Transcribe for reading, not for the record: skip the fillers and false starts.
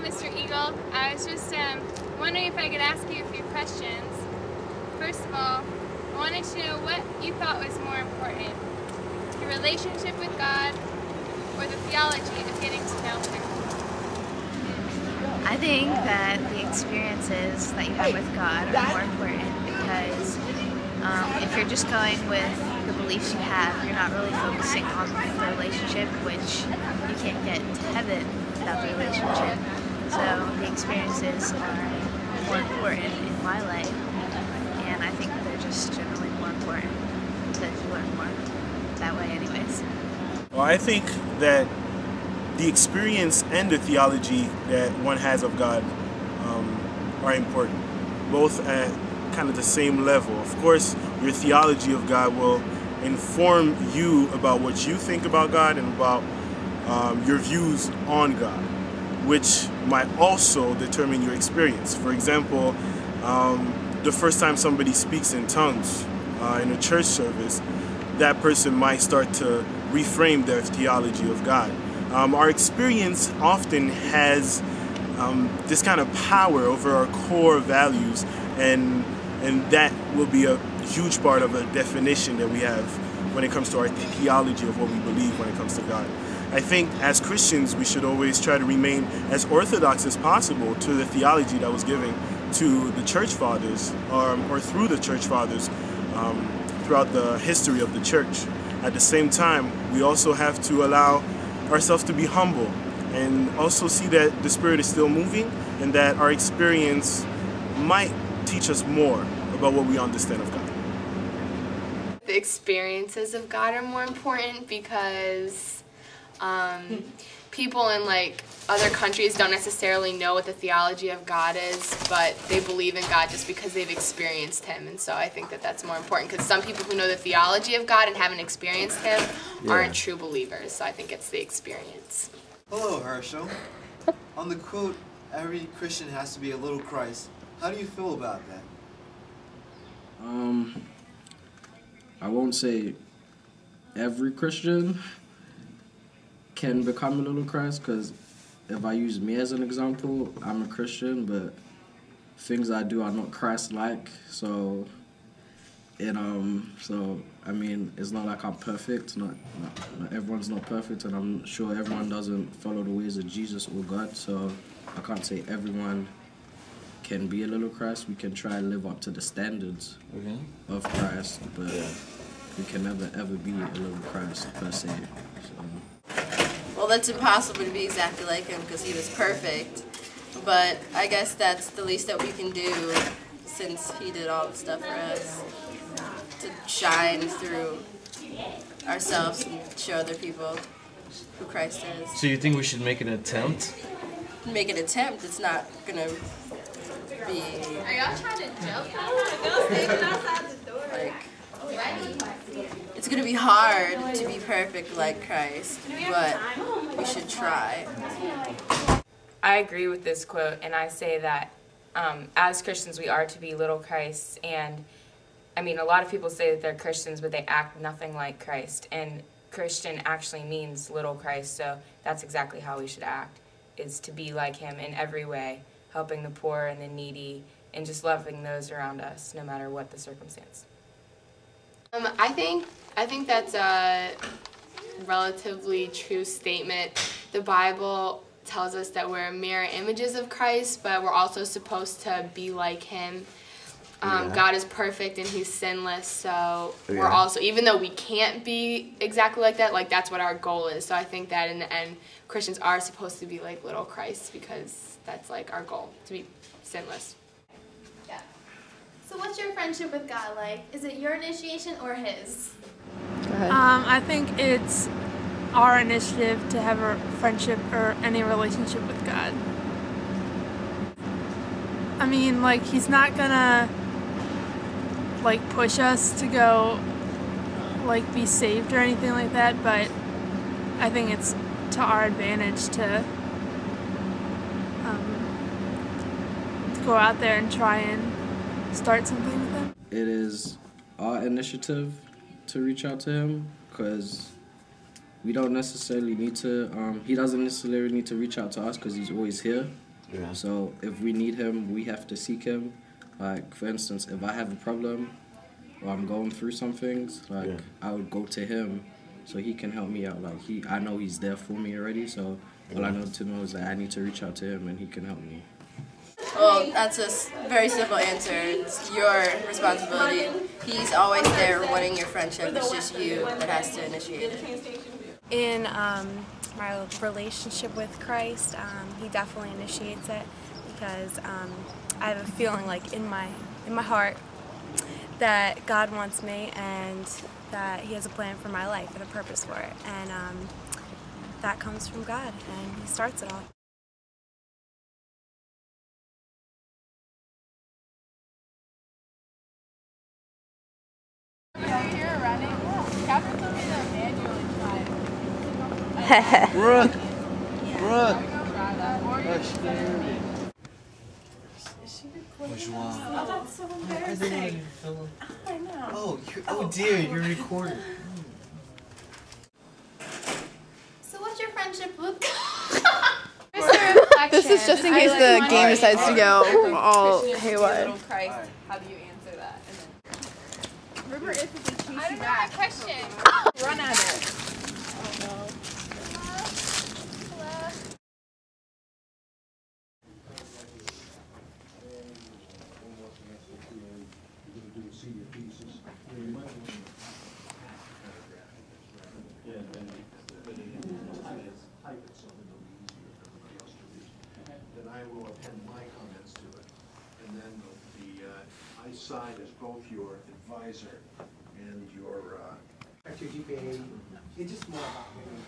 Mr. Eagle. I was just wondering if I could ask you a few questions. First of all, I wanted to know what you thought was more important, your relationship with God or the theology of getting to know Him? I think that the experiences that you have with God are more important because if you're just going with the beliefs you have, you're not really focusing on the relationship, which you can't get to heaven without the relationship. So the experiences are more important in my life, and I think they're just generally more important to learn more that way anyways. Well, I think that the experience and the theology that one has of God are important, both at kind of the same level. Of course, your theology of God will inform you about what you think about God and about your views on God, which might also determine your experience. For example, the first time somebody speaks in tongues in a church service, that person might start to reframe their theology of God. Our experience often has this kind of power over our core values, and that will be a huge part of the definition that we have when it comes to our theology of what we believe when it comes to God. I think as Christians we should always try to remain as orthodox as possible to the theology that was given to the church fathers or through the church fathers throughout the history of the church. At the same time, we also have to allow ourselves to be humble and also see that the Spirit is still moving and that our experience might teach us more about what we understand of God. The experiences of God are more important because people in other countries don't necessarily know what the theology of God is, but they believe in God just because they've experienced Him. And so I think that that's more important because some people who know the theology of God and haven't experienced Him aren't true believers. So I think it's the experience. Hello, Herschel. On the quote, every Christian has to be a little Christ, how do you feel about that? I won't say every Christian can become a little Christ, because if I use me as an example, I'm a Christian, but things I do are not Christ-like. So I mean, it's not like I'm perfect. Not everyone's not perfect, and I'm sure everyone doesn't follow the ways of Jesus or God. So I can't say everyone can be a little Christ. We can try and live up to the standards of Christ, but we can never ever be a little Christ per se. So. Well, that's impossible to be exactly like Him because He was perfect. But I guess that's the least that we can do since He did all the stuff for us, to shine through ourselves and show other people who Christ is. So you think we should make an attempt? Make an attempt. It's not going to be... Are y'all trying to joke? It's going to be hard to be perfect like Christ, but we should try. I agree with this quote, and I say that as Christians we are to be little Christs. And I mean, a lot of people say that they're Christians, but they act nothing like Christ. And Christian actually means little Christ, so that's exactly how we should act, is to be like Him in every way, helping the poor and the needy, and just loving those around us, no matter what the circumstance. I think that's a relatively true statement. The Bible tells us that we're mirror images of Christ, but we're also supposed to be like Him. God is perfect and He's sinless, so we're also, even though we can't be exactly like that, that's what our goal is. So I think that in the end, Christians are supposed to be like little Christ because that's our goal, to be sinless. Yeah. So what's your friendship with God like? Is it your initiation or His? Go ahead. I think it's our initiative to have a friendship or any relationship with God. I mean, He's not gonna push us to go be saved or anything like that, but I think it's to our advantage to go out there and try and start something with Him. It is our initiative to reach out to Him, because we don't necessarily need to, He doesn't necessarily need to reach out to us because He's always here. Yeah. So if we need him, we have to seek him. Like, for instance, if I have a problem or I'm going through some things, like, I would go to him so he can help me out. Like, I know he's there for me already, so all I know to know is that I need to reach out to him and he can help me. Well, that's a very simple answer. It's your responsibility. He's always there wanting your friendship. It's just you that has to initiate it. In my relationship with Christ, he definitely initiates it because I have a feeling like in my heart that God wants me and that he has a plan for my life and a purpose for it. And that comes from God, and he starts it all. Brooke! Brooke! Oh, that's so embarrassing. I know. Oh dear, you're recording. So what's your friendship with This is just in case the game decides to go all haywire. How do you answer that? Rumor is that they chase I don't you know back. my question. Run at it. Oh no. Then I will append my comments to it. And then I sign as both your advisor and your GPA. It's just more about